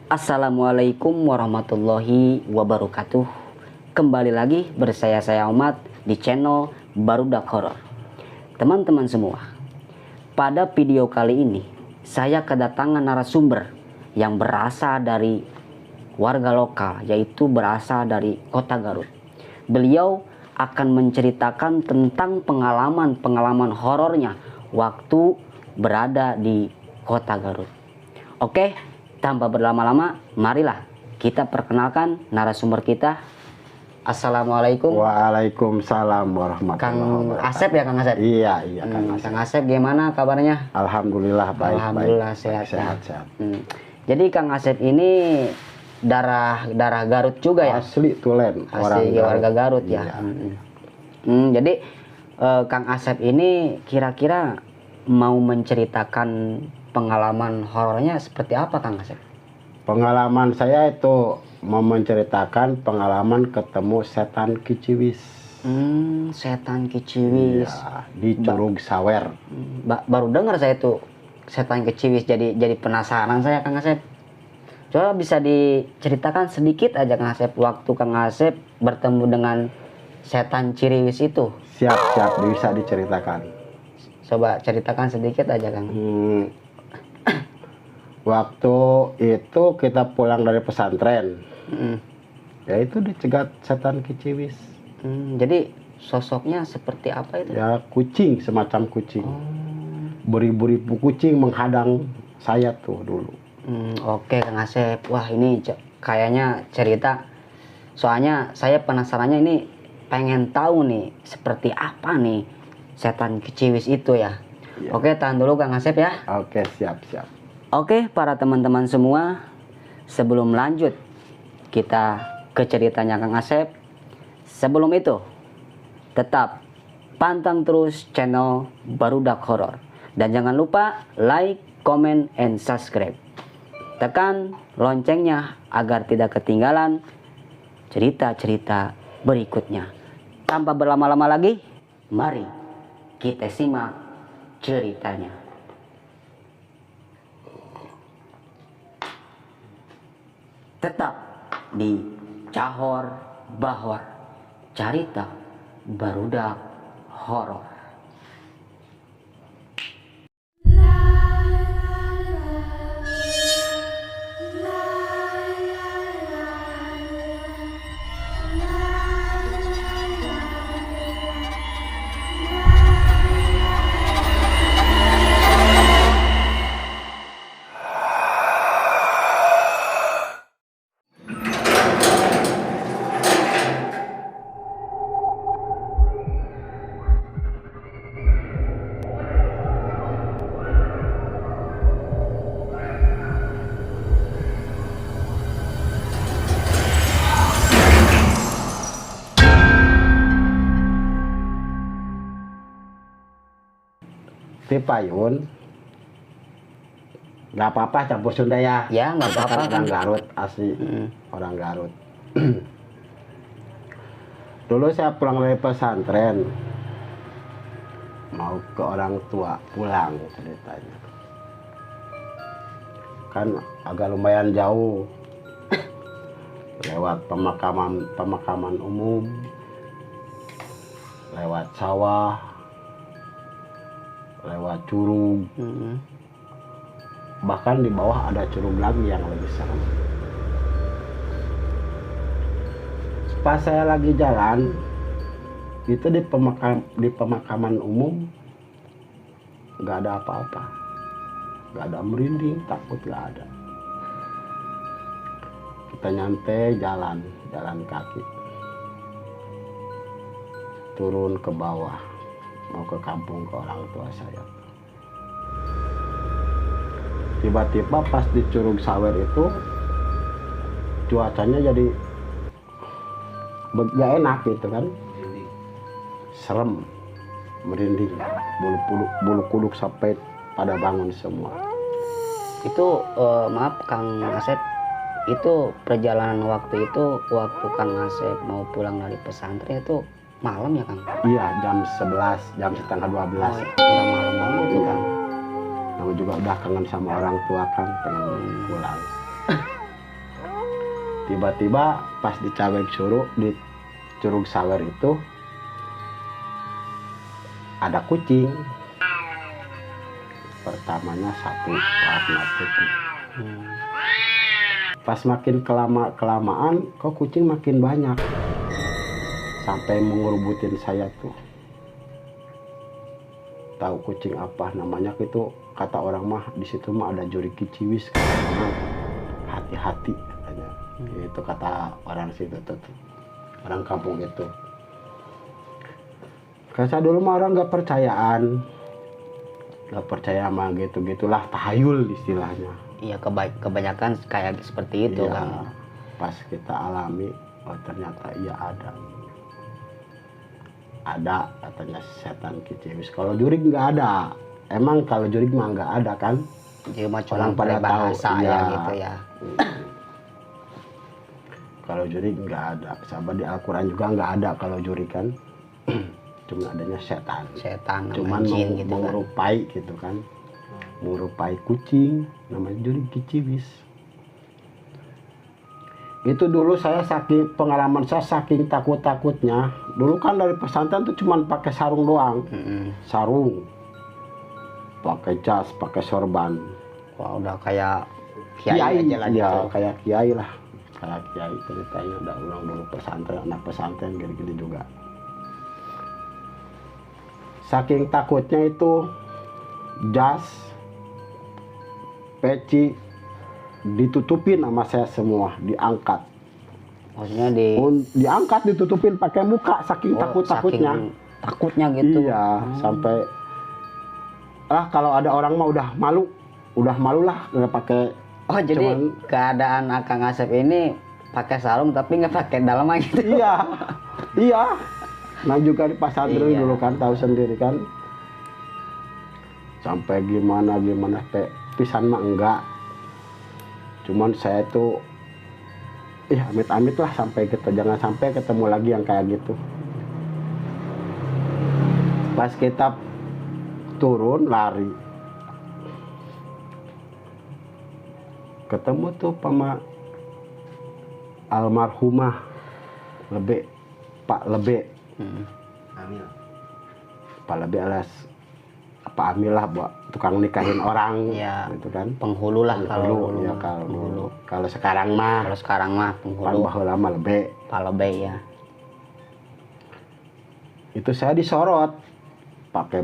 Assalamualaikum warahmatullahi wabarakatuh. Kembali lagi bersama saya Ahmad di channel Barudak Horor. Teman-teman semua, pada video kali ini saya kedatangan narasumber yang berasal dari warga lokal, yaitu berasal dari kota Garut. Beliau akan menceritakan tentang pengalaman horornya waktu berada di kota Garut. Oke, tanpa berlama-lama, marilah kita perkenalkan narasumber kita. Assalamualaikum. Waalaikumsalam warahmatullahi wabarakatuh. Kang Asep ya, Kang Asep? Iya, Kang Asep. Kang Asep gimana kabarnya? Alhamdulillah baik. Alhamdulillah baik. sehat. Sehat. Jadi Kang Asep ini darah Garut juga ya? Asli Tulen, Asli warga Garut ya. Iya. Jadi Kang Asep ini kira-kira mau menceritakan pengalaman horornya seperti apa, Kang Asep? Pengalaman saya itu mau menceritakan pengalaman ketemu setan kiciwis. Setan kiciwis. Iya, di Curug Sawer. Baru dengar saya itu setan kiciwis, jadi penasaran saya, Kang Asep. Coba bisa diceritakan sedikit aja, Kang Asep, waktu Kang Asep bertemu dengan setan ciriwis itu. Siap bisa diceritakan. Coba ceritakan sedikit aja, Kang. Waktu itu kita pulang dari pesantren. Ya itu dicegat setan kiciwis. Jadi sosoknya seperti apa itu? Ya kucing, semacam kucing. Beribu-ribu kucing menghadang saya tuh dulu. Oke, Kang Asep. Wah, ini kayaknya cerita. Soalnya saya penasarannya ini, pengen tahu nih seperti apa nih setan kiciwis itu ya. Ya. Oke, tahan dulu Kang Asep ya. Oke, siap. Oke, para teman-teman semua, sebelum lanjut kita ke ceritanya Kang Asep, sebelum itu tetap pantang terus channel Barudak Horor dan jangan lupa like, comment, and subscribe. Tekan loncengnya agar tidak ketinggalan cerita-cerita berikutnya. Tanpa berlama-lama lagi, mari kita simak ceritanya. Tetap di Cahor Bahor, cerita Barudak Horor. Di Payun, nggak apa-apa campur Sunda ya. Ya, nggak apa-apa. Orang Garut asli, orang Garut. Dulu saya pulang dari pesantren, mau ke orang tua pulang ceritanya. Kan agak lumayan jauh, lewat pemakaman umum, lewat sawah, lewat curug, bahkan di bawah ada curug lagi yang lebih serem. Pas saya lagi jalan itu di pemakaman umum nggak ada apa-apa, nggak ada merinding, takut nggak ada. Kita nyantai jalan kaki turun ke bawah mau ke kampung ke orang tua saya. Tiba-tiba pas di Curug Sawer itu cuacanya jadi gak enak gitu kan, serem, merinding, bulu kuduk sampai pada bangun semua. Itu maaf Kang Asep, itu perjalanan waktu itu waktu Kang Asep mau pulang dari pesantren itu malam ya, Kang? Iya, jam 11, jam setengah 12. Udah malam banget itu, Kang. Kamu juga udah kangen sama orang tua kan, pengen pulang. Tiba-tiba pas di Caweng Suru, di Curug Sawer itu ada kucing. Pertamanya satu warna putih. Pas makin kelamaan kok kucing makin banyak, sampai mengerubutin saya tuh. Tahu kucing apa namanya itu, kata orang mah di situ mah ada juriki ciwis, hati-hati katanya. Itu kata orang situ tuh, orang kampung itu. Karena dulu mah orang nggak percaya sama gitu-gitulah, tahayul istilahnya. Iya, kebanyakan kayak seperti itu Iya, kan. pas kita alami, oh ternyata iya ada katanya setan kiciwis. Kalau jurig nggak ada. Emang kalau jurig mah nggak ada kan? Cuma Orang pada bahasa tahu, ya iya. gitu ya. Kalau jurig nggak ada. Sama di Al-Quran juga nggak ada kalau jurig kan. Cuma adanya setan. Setan, Cuman jin gitu kan. menyerupai gitu kan. Menyerupai kucing, namanya jurig kiciwis. Itu dulu saya pengalaman saya saking takut-takutnya. Dulu kan dari pesantren tuh cuman pakai sarung doang. Sarung. Pakai jas, pakai sorban. Wah, udah kayak kiai aja lah ya, gitu. kayak kiai lah. Kayak kiai ceritanya udah ulang dulu pesantren, anak pesantren gini-gini juga. Saking takutnya itu jas, peci ditutupin sama saya semua, diangkat. Maksudnya diangkat ditutupin pakai muka saking takut-takutnya. saking takutnya gitu. Iya, sampai kalau ada orang mah udah malu lah nggak pakai. Oh, jadi keadaan Akang Asep ini pakai sarung tapi nggak pakai dalaman gitu. Iya. Nah juga di pesantren Iya. dulu kan, tahu sendiri kan. Sampai gimana pisan mah enggak. Cuman saya tuh amit-amit lah sampai gitu, jangan sampai ketemu lagi yang kayak gitu. Pas kita turun lari, ketemu tuh sama almarhumah Pak Lebe. Pak Lebe alias Pak Amil lah, buat tukang nikahin orang. Ya, gitu kan. penghulu lah kalau dulu. Ya, kalau sekarang mah penghulu. baheula lama Lebe. Pak Lebe ya. Itu saya disorot pakai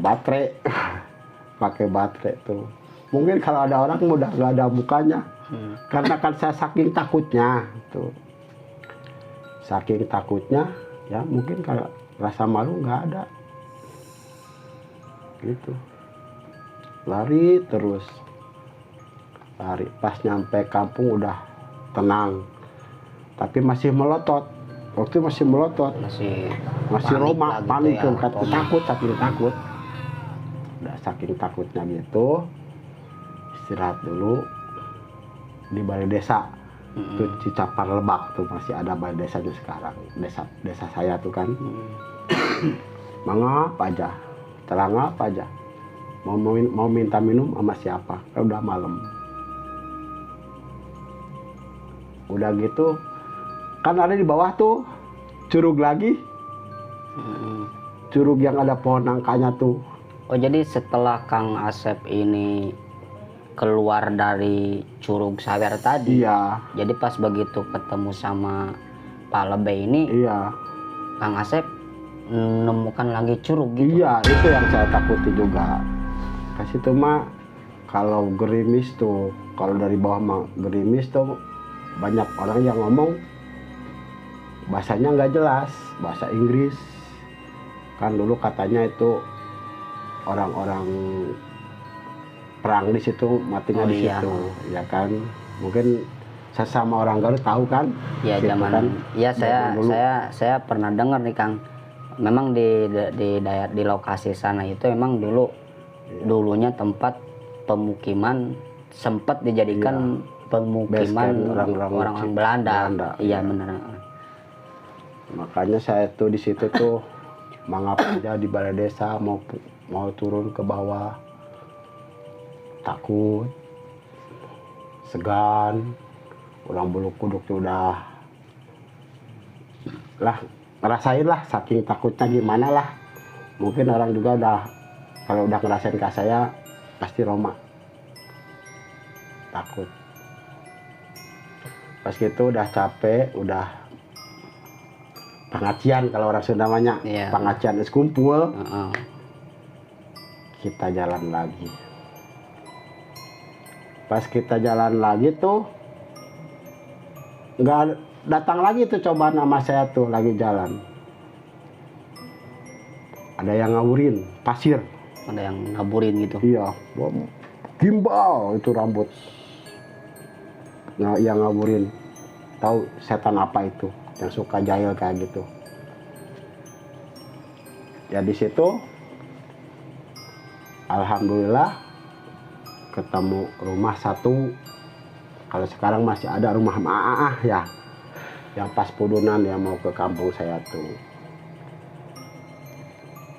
baterai tuh. Mungkin kalau ada orang udah nggak ada mukanya. Karena kan saya saking takutnya tuh. Saking takutnya ya, mungkin kalau rasa malu nggak ada. Gitu. Lari terus. Lari, pas nyampe kampung udah tenang. Tapi masih melotot. Waktu masih melotot. Masih Roma, panik gitu kan, saking takut. Udah saking takutnya gitu. Istirahat dulu di balai desa. Itu Cicapar Lebak tuh, masih ada balai desanya sekarang. Desa saya tuh kan. Mangap aja, terangap aja. Mau minta minum sama siapa? Kan udah malam. Udah gitu, kan ada di bawah tuh curug lagi. Curug yang ada pohon nangkanya tuh. Oh, jadi setelah Kang Asep ini keluar dari Curug Sawer tadi. Iya. Jadi pas begitu ketemu sama Pak Lebe ini, Iya. Kang Asep menemukan lagi curug gitu. Iya, itu yang saya takuti juga. Kasih tuh mah kalau gerimis tuh, kalau dari bawah mah gerimis tuh banyak orang yang ngomong bahasanya nggak jelas, bahasa Inggris. Kan dulu katanya itu orang-orang perang di situ, matinya di situ, ya kan. Mungkin sesama orang Garut tahu kan? Ya, gitu zaman kan? ya Zaman dulu. saya pernah dengar nih Kang. Memang di lokasi sana itu emang dulunya tempat pemukiman, sempat dijadikan pemukiman Base camp orang-orang Belanda. Iya, iya. benar. Makanya saya tuh di situ tuh mangap aja di balai desa, mau turun ke bawah takut, segan. Orang Bulu Kuduk tuh udah lah ngerasain lah, saking takutnya gimana lah. Mungkin orang juga udah, kalau udah ngerasain ke saya pasti Roma takut. Pas gitu udah capek, udah pengajian kalau orang Sunda namanya, Iya. pengajian es kumpul, Heeh. kita jalan lagi. Pas kita jalan lagi tuh nggak datang lagi tuh cobaan sama saya tuh lagi jalan. Ada yang ngawurin pasir. Ada yang ngaburin gitu. Iya, gimbal itu rambut. Nah, yang ngaburin. Tahu setan apa itu? Yang suka jahil kayak gitu. Ya di situ alhamdulillah ketemu rumah satu. Kalau sekarang masih ada rumah Maah ya. Yang pas pudunan yang mau ke kampung saya tuh.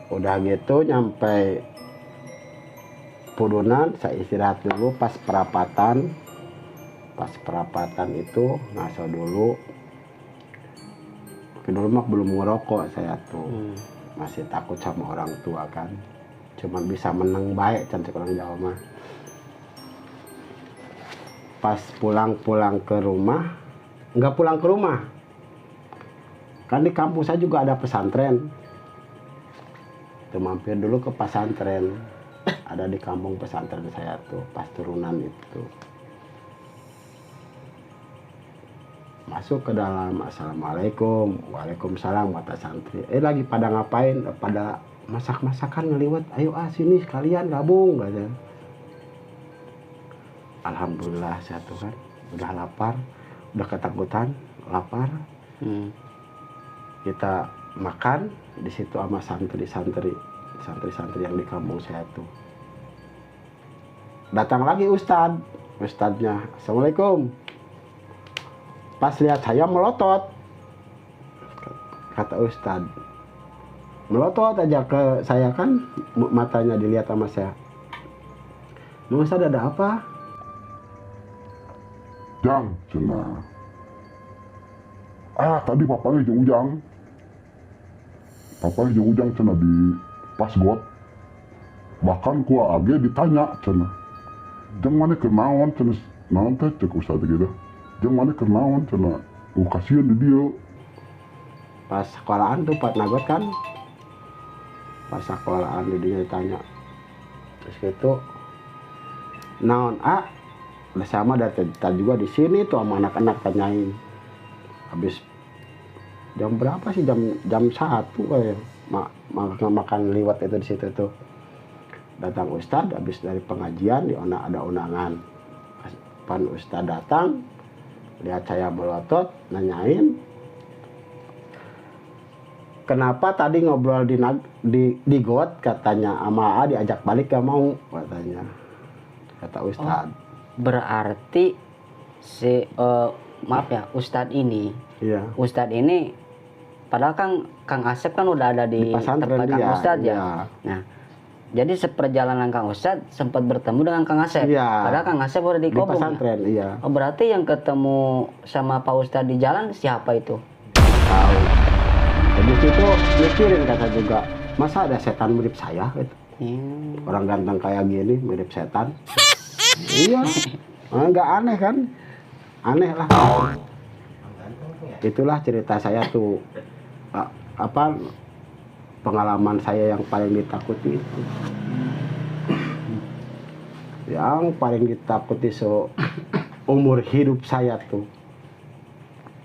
Udah gitu nyampe pudunan, saya istirahat dulu pas perapatan. Pas perapatan itu ngaso dulu. Dulu mah belum ngerokok saya tuh. Masih takut sama orang tua kan. Cuman bisa menang baik cantik orang Jawa mah. Pas pulang ke rumah, nggak pulang ke rumah. Kan di kampung saya juga ada pesantren. Itu mampir dulu ke pesantren. Ada di kampung pesantren saya tuh, pas turunan itu. Masuk ke dalam, assalamualaikum, waalaikumsalam, kata santri. Lagi pada ngapain? Pada masak-masakan ngeliwat. Ayo sini sekalian gabung, katanya. Alhamdulillah saya tuh kan udah lapar, udah ketakutan, lapar. Kita makan di situ sama santri-santri yang di kampung saya tuh. Datang lagi ustadznya, assalamualaikum. Pas lihat saya melotot, kata ustadz, melotot aja ke saya kan, matanya dilihat sama saya. Ustadz ada apa? Jang, cenah. Tadi papanya jeung Ujang. Papanya jeung Ujang cenah di pas got. Bahkan ku age ditanya cenah. Jang mana keur naon cenah? Naon teh cek ustad gitu. Jang mana keur naon cenah? Kasihan di dia. Pas sekolahan tuh Pak Nagot kan. Pas sekolahan di dia ditanya. Terus gitu. Naon udah sama dari tadi juga di sini tuh sama anak-anak tanyain. Habis jam berapa sih? Jam 1 kayak makan liwat itu di situ tuh. Datang ustadz habis dari pengajian ada undangan. Pan ustadz datang, lihat saya melotot, nanyain, kenapa tadi ngobrol di got, katanya ama diajak balik gak mau, katanya, kata ustadz. Berarti si maaf ya, Ustadz ini. Iya. Ustadz ini padahal Kang Asep kan udah ada di tempat Kang Ustadz ya. Iya. Nah, jadi seperjalanan Kang Ustadz sempat bertemu dengan Kang Asep. Iya. Padahal Kang Asep udah di Kobong. Di pesantren, ya? Iya. Oh, berarti yang ketemu sama Pak Ustadz di jalan siapa itu? Tahu. Habis itu mikirin kata juga, masa ada setan mirip saya gitu. Orang ganteng kayak gini mirip setan. Iya, nggak aneh kan? Aneh lah. Itulah cerita saya tuh, pengalaman saya yang paling ditakuti itu. Yang paling ditakuti seumur hidup saya tuh,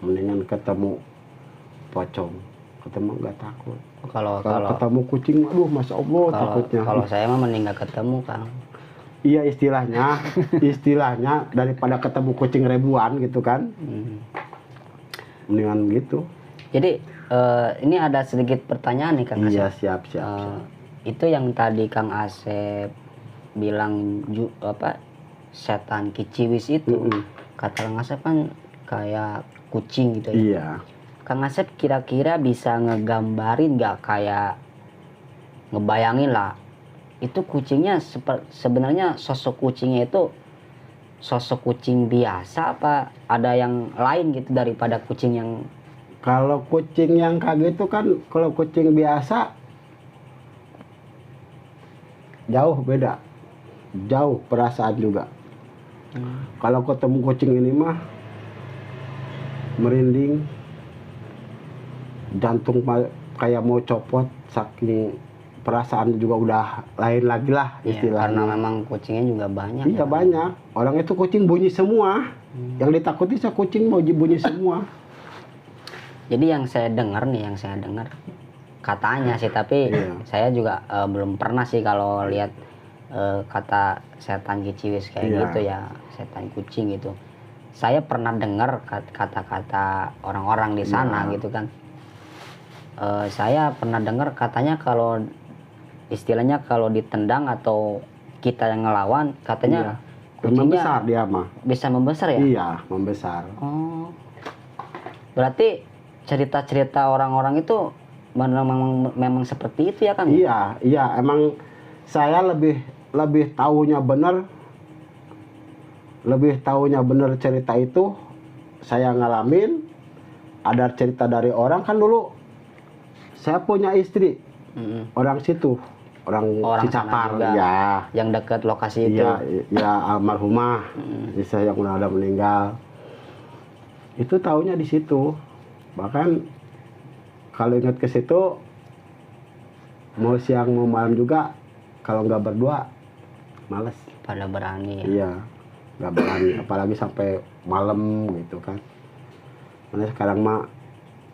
mendingan ketemu pocong, ketemu nggak takut. Kalau ketemu kucing, aduh masya Allah takutnya. Kalau saya mah mending nggak ketemu, Kang. Iya, istilahnya daripada ketemu kucing ribuan gitu kan. Mendingan gitu. Jadi ini ada sedikit pertanyaan nih Kang Asep. Iya, siap. Itu yang tadi Kang Asep bilang setan kiciwis itu. Kata Kang Asep kan kayak kucing gitu ya. Iya. Kang Asep kira-kira bisa ngegambarin nggak, kayak ngebayangin lah, itu kucingnya sebenarnya sosok kucingnya itu sosok kucing biasa apa ada yang lain gitu daripada kucing yang Kalau kucing yang kayak gitu kan, kalau kucing biasa jauh beda, jauh perasaan juga. Kalau ketemu kucing ini mah merinding, jantung kayak mau copot, saking perasaan juga udah lain lagi lah Ya, istilahnya. karena memang kucingnya juga banyak. Iya ya. banyak. Orang itu kucing bunyi semua. Yang ditakuti kucing mau bunyi semua. Jadi yang saya dengar katanya sih, tapi Iya. saya juga belum pernah sih kalau lihat kata setan kiciwis kayak Iya. gitu ya, setan kucing gitu. Saya pernah dengar kata-kata orang-orang di sana Iya. gitu kan. Saya pernah dengar katanya kalau istilahnya kalau ditendang atau kita yang ngelawan, katanya kucingnya Membesar dia mah. bisa membesar ya. Iya, membesar. Oh, berarti cerita-cerita orang-orang itu memang seperti itu ya kan? Iya, emang saya lebih tahunya bener cerita itu saya ngalamin. Ada cerita dari orang kan dulu saya punya istri Mm-mm. orang situ, orang Orang sana Cicapar juga. ya. Yang dekat lokasi itu. Iya, ya almarhumah, bisa yang udah ada meninggal. Itu taunya di situ. Bahkan kalau ingat ke situ, mau siang mau malam juga, kalau nggak berdua, males. Pada berani ya. Iya, nggak berani. Apalagi sampai malam gitu kan. Karena sekarang mah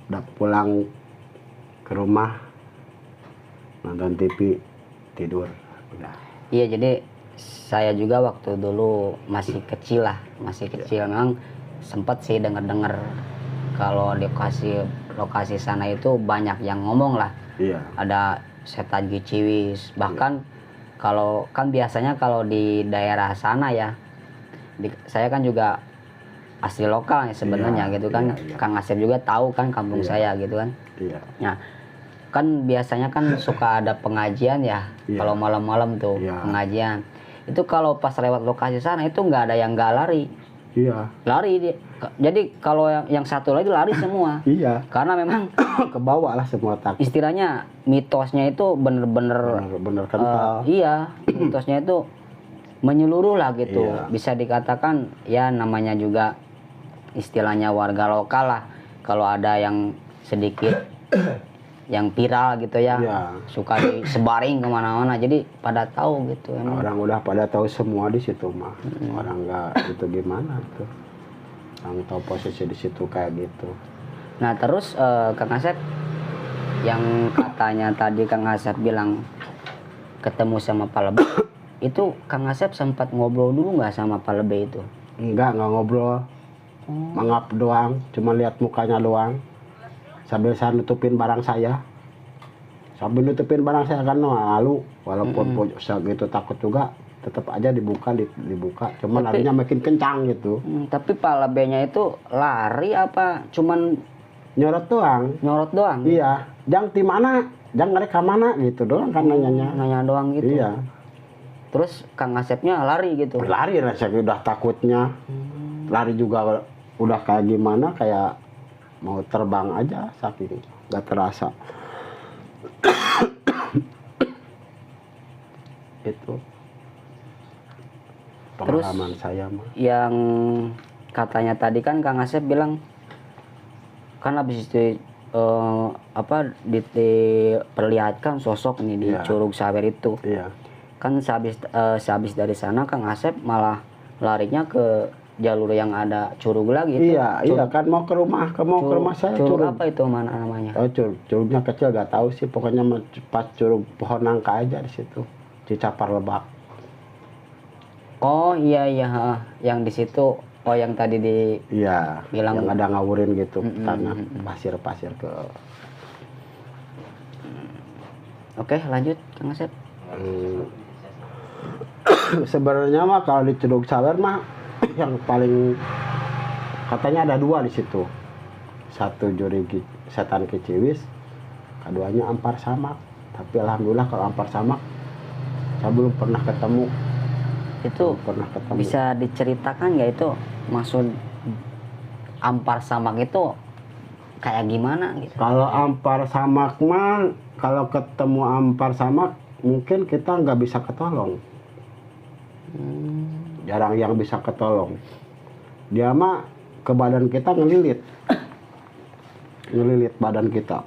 udah pulang ke rumah, nonton TV, tidur. Udah. Iya, jadi saya juga waktu dulu masih kecil memang sempat sih dengar kalau di lokasi sana itu banyak yang ngomong lah, Iya. ada setan kiciwis. Bahkan kalau kan biasanya kalau di daerah sana ya, saya kan juga asli lokal ya sebenarnya Iya, gitu kan. iya. Kang Asep juga tahu kan kampung Iya. saya gitu kan. Iya. Nah, kan biasanya kan suka ada pengajian ya, Iya. kalau malam-malam tuh Iya. pengajian. Itu kalau pas lewat lokasi sana itu nggak ada yang nggak lari, Iya. lari dia. Jadi kalau yang satu lagi lari semua, Iya. karena memang Ke bawah lah semua takut. istilahnya mitosnya itu bener-bener Bener kental. iya, mitosnya itu menyeluruh lah gitu. Iya. Bisa dikatakan ya namanya juga istilahnya warga lokal lah. Kalau ada yang sedikit yang viral gitu ya, Iya. suka disebaring kemana-mana, jadi pada tahu gitu emang. Orang udah pada tahu semua di situ mah. Orang nggak itu gimana tuh. Orang tahu posisi di situ kayak gitu. Nah terus Kang Asep, yang katanya tadi Kang Asep bilang ketemu sama Pak Lebe, itu Kang Asep sempat ngobrol dulu nggak sama Pak Lebe itu? Nggak ngobrol. Mangap doang, cuma lihat mukanya doang. Sambil saya nutupin barang saya. Sambil nutupin barang saya kan malu. Walaupun saya gitu takut juga, tetap aja dibuka. Cuman Tapi- larinya makin kencang gitu. Tapi Pak Lebenya itu lari apa cuman Nyorot doang. nyorot doang? Iya. Jang di mana? Jang ngerek ke mana gitu doang kan nanyanya. Nanya doang gitu. Iya. Terus Kang Asepnya lari gitu. Lari lah saya udah takutnya. Lari juga udah kayak gimana, kayak mau terbang aja saking nggak terasa. Itu pengalaman saya mah. Yang katanya tadi kan Kang Asep bilang kan habis itu diperlihatkan sosok nih di Iya. Curug Sawer itu. Iya. Kan sehabis dari sana Kang Asep malah larinya ke jalur yang ada curug lagi itu. Iya, iya kan mau ke rumah saya Curug curug. apa itu mana namanya? Oh, curugnya kecil gak tahu sih, pokoknya pas curug pohon nangka aja di situ. Cicapar Lebak. Oh iya ha. Yang di situ, oh yang tadi di Iya, Bilang- yang ada ngawurin gitu tanah pasir-pasir ke. Oke, lanjut Kang Asep. Sebenarnya mah kalau di Curug Sawer mah yang paling katanya ada dua di situ. Satu juri setan kiciwis, keduanya ampar samak. Tapi alhamdulillah kalau ampar samak saya belum pernah ketemu. Itu Pernah ketemu. bisa diceritakan nggak itu maksud ampar samak itu kayak gimana gitu? Kalau ampar samak mah, kalau ketemu ampar samak mungkin kita nggak bisa ketolong. Jarang yang bisa ketolong. Dia mah ke badan kita ngelilit badan kita.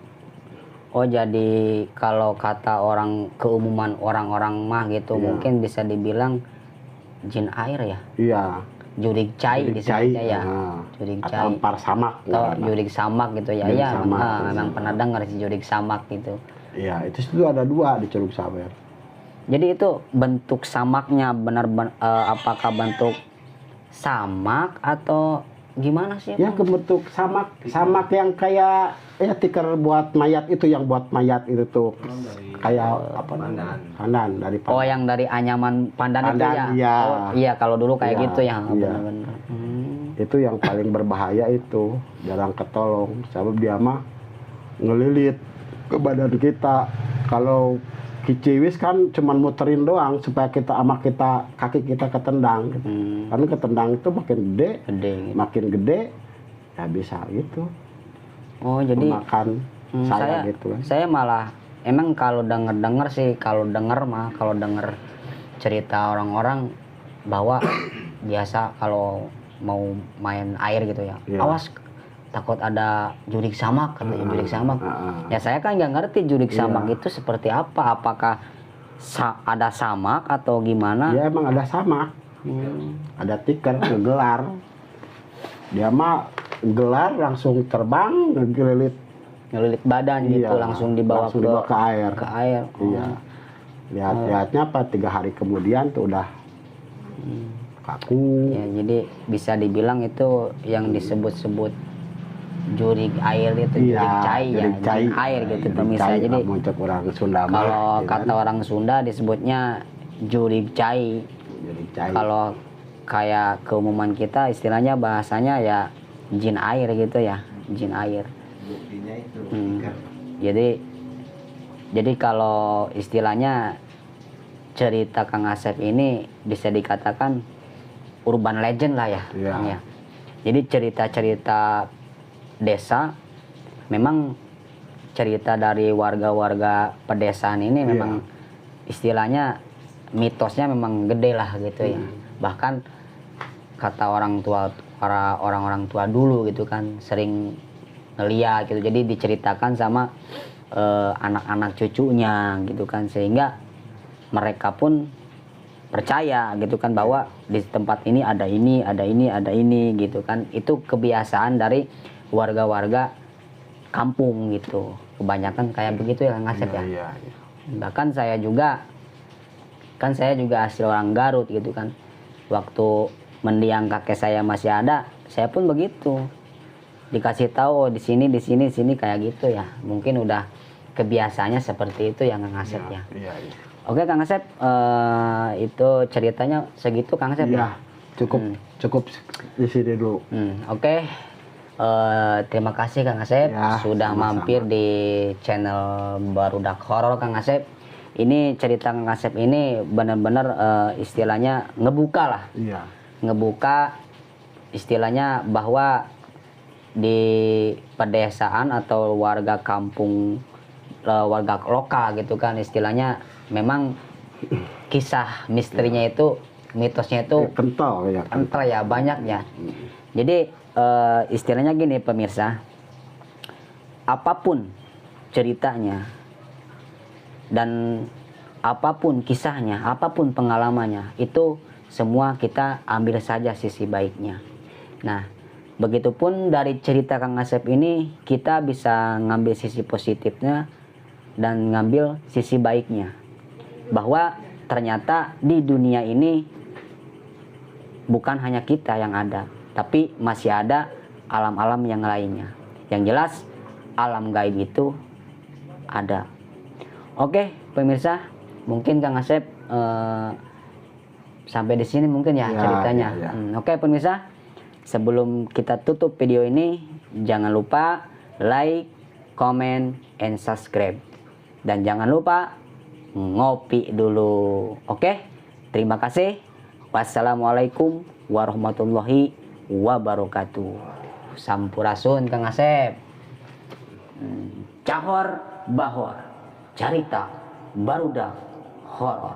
Oh, jadi kalau kata orang, keumuman orang-orang mah gitu, Iya. mungkin bisa dibilang jin air ya, Iya. jurig cai Jurig cai, disebutnya ya, jurig atau cai ampar samak. atau Nah, jurig samak gitu ya. Jurig Iya, samak. memang pernah dengar si jurig samak gitu. Iya, itu ada 2 di Curug Sawer. Jadi itu bentuk samaknya apakah bentuk samak atau gimana sih? Ya, kebentuk samak yang kayak ya tikar buat mayat itu, yang buat mayat itu tuh kayak apa namanya? Pandan dari Oh, yang dari anyaman pandan itu ya? Pandan, iya. Oh, iya, kalau dulu kayak Iya, gitu ya, iya. benar-benar. Itu yang paling berbahaya itu, jarang ketolong. Sebab dia mah ngelilit ke badan kita. Kalau kiciwis kan cuman muterin doang supaya kaki kita ketendang. Gitu. Karena ketendang itu makin gede, Gede gitu. makin gede ya bisa gitu. Oh, jadi Makan saya gitu kan. saya malah emang kalau denger sih, kalau denger cerita orang-orang bahwa biasa kalau mau main air gitu ya, Iya. awas takut ada jurig samak, katanya jurig samak. Heeh. Ya saya kan nggak ngerti jurig Iya. samak itu seperti apa, apakah ada samak atau gimana? Ya emang ada samak, ada tikar ngegelar. Dia mah gelar langsung terbang ngelilit. Ngelilit badan gitu, Iya, langsung dibawa ke air. ke air. Iya. Lihatnya apa 3 hari kemudian tuh udah kaku. Ya, jadi bisa dibilang itu yang disebut-sebut jurig air itu, jurig cai ya, jurig cai. jin air gitu Jurig pemirsa. cai, Jadi muncul orang Sunda mah, kalau ya kan? kata orang Sunda disebutnya jurig cai. Jurig cai. Kalau kayak keumuman kita istilahnya bahasanya ya jin air gitu ya, jin air. Buktinya itu Jadi kalau istilahnya cerita Kang Asep ini bisa dikatakan urban legend lah ya, Iya. Kang ya. Jadi cerita-cerita desa memang cerita dari warga-warga pedesaan ini Iya. memang istilahnya mitosnya memang gede lah gitu ya. Bahkan kata orang-orang tua dulu gitu kan sering ngeliat gitu, jadi diceritakan sama anak-anak cucunya gitu kan, sehingga mereka pun percaya gitu kan bahwa di tempat ini ada ini gitu kan. Itu kebiasaan dari warga-warga kampung gitu, kebanyakan kayak begitu ya Kang Asep ya. Iya. Bahkan saya juga asli orang Garut gitu kan. Waktu mendiang kakek saya masih ada, saya pun begitu. Dikasih tahu di sini kayak gitu ya. Mungkin udah kebiasaannya seperti itu ya Kang Asep ya. Iya. Oke Kang Asep, itu ceritanya segitu Kang Asep ya. Cukup di sini dulu. Oke. Terima kasih Kang Asep Ya, sudah sama-sama. mampir di channel Barudak Horor Kang Asep. Ini cerita Kang Asep ini benar-benar istilahnya ngebuka lah. Iya. Ngebuka istilahnya bahwa di pedesaan atau warga kampung, warga lokal gitu kan, istilahnya memang kisah misterinya itu, mitosnya itu Kental ya. kental ya, banyak ya. Jadi istilahnya gini pemirsa, apapun ceritanya dan apapun kisahnya, apapun pengalamannya, itu semua kita ambil saja sisi baiknya. Nah, begitupun dari cerita Kang Asep ini kita bisa ngambil sisi positifnya dan ngambil sisi baiknya. Bahwa ternyata di dunia ini bukan hanya kita yang ada, tapi masih ada alam-alam yang lainnya. Yang jelas alam gaib itu ada. Oke, pemirsa, mungkin Kang Asep sampai di sini mungkin ya, Ya, ceritanya. ya, ya. Oke, pemirsa, sebelum kita tutup video ini, jangan lupa like, comment, and subscribe. Dan jangan lupa ngopi dulu. Oke, terima kasih. Wassalamualaikum warahmatullahi wabarakatuh. Sampurasun Kang Asep. Cahor Bahor, Carita Barudak Horor.